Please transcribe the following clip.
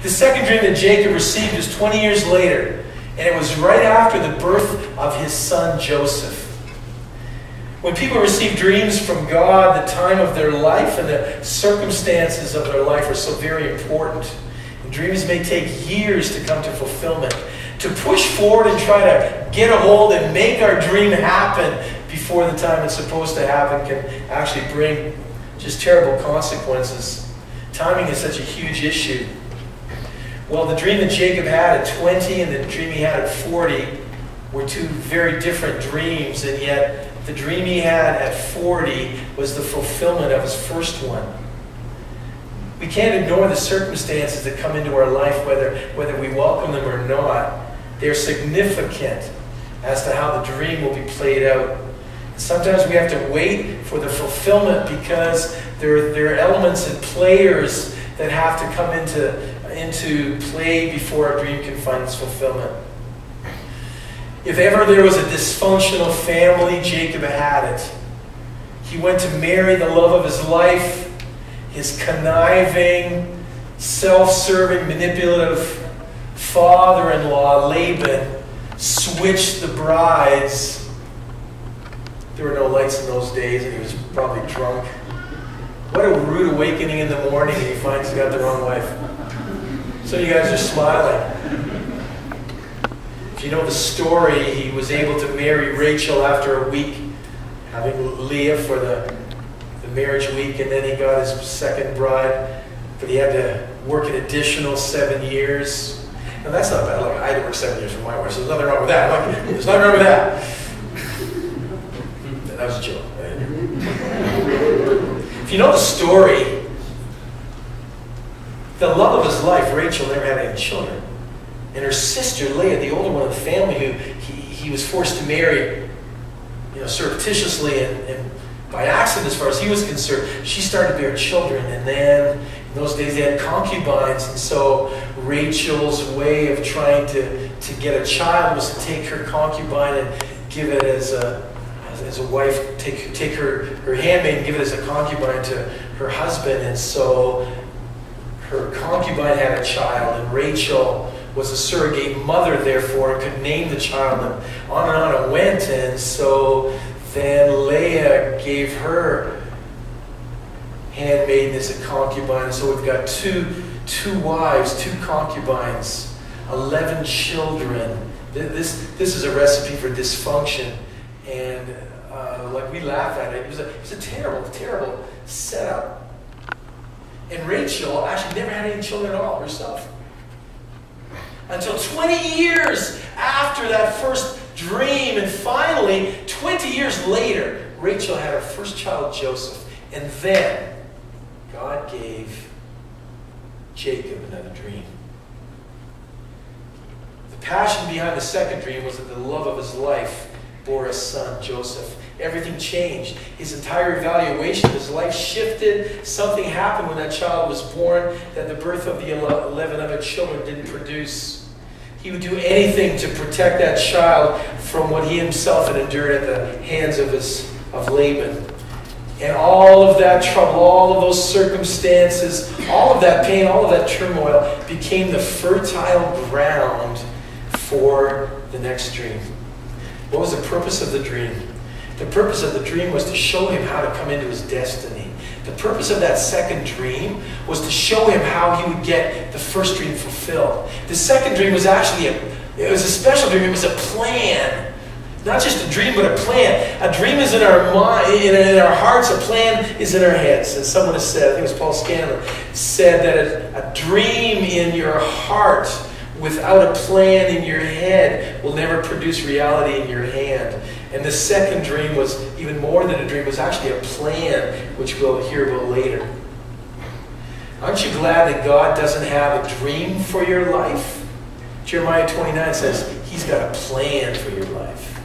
The second dream that Jacob received was 20 years later, and it was right after the birth of his son Joseph. When people receive dreams from God, the time of their life and the circumstances of their life are so very important. And dreams may take years to come to fulfillment. To push forward and try to get a hold and make our dream happen before the time it's supposed to happen can actually bring just terrible consequences. Timing is such a huge issue. Well, the dream that Jacob had at 20 and the dream he had at 40 were two very different dreams, and yet the dream he had at 40 was the fulfillment of his first one. We can't ignore the circumstances that come into our life, whether we welcome them or not. They're significant as to how the dream will be played out. Sometimes we have to wait for the fulfillment because there are elements and players that have to come into play before our dream can find its fulfillment. If ever there was a dysfunctional family, Jacob had it. He went to marry the love of his life. His conniving, self-serving, manipulative father-in-law, Laban, switched the brides. There were no lights in those days, and he was probably drunk. What a rude awakening in the morning, and he finds he's got the wrong wife. So you guys are smiling. If you know the story, he was able to marry Rachel after a week, having Leah for the marriage week, and then he got his second bride, but he had to work an additional 7 years. Now that's not bad. Like, I had to work 7 years for my wife, so there's nothing wrong with that. Like, there's nothing wrong with that. That was a joke. If you know the story, the love of his life, Rachel, never had any children. And her sister, Leah, the older one of the family, who he was forced to marry, surreptitiously and by accident as far as he was concerned, she started to bear children. And then, in those days, they had concubines. And so Rachel's way of trying to get a child was to take her concubine and give it as a wife, take her handmaid and give it as a concubine to her husband. And so her concubine had a child, and Rachel was a surrogate mother, therefore, and could name the child, and on it went. And so then Leah gave her handmaiden as a concubine. So we've got two wives, 2 concubines, 11 children. This is a recipe for dysfunction. And like we laugh at it, it was a terrible, terrible setup. And Rachel actually never had any children at all herself. Until 20 years after that first dream, and finally, 20 years later, Rachel had her first child, Joseph. And then God gave Jacob another dream. The passion behind the second dream was that the love of his life bore a son, Joseph. Everything changed. His entire evaluation of his life shifted. Something happened when that child was born that the birth of the 11 other children didn't produce. He would do anything to protect that child from what he himself had endured at the hands of Laban. And all of that trouble, all of those circumstances, all of that pain, all of that turmoil became the fertile ground for the next dream. What was the purpose of the dream? The purpose of the dream was to show him how to come into his destiny. The purpose of that second dream was to show him how he would get the first dream fulfilled. The second dream was actually a special dream. It was a plan. Not just a dream, but a plan. A dream is in our mind, in our hearts. A plan is in our heads. And someone has said, I think it was Paul Scanlon, said that a dream in your heart without a plan in your head will never produce reality in your hand. And the second dream was even more than a dream. It was actually a plan, which we'll hear about later. Aren't you glad that God doesn't have a dream for your life? Jeremiah 29 says He's got a plan for your life.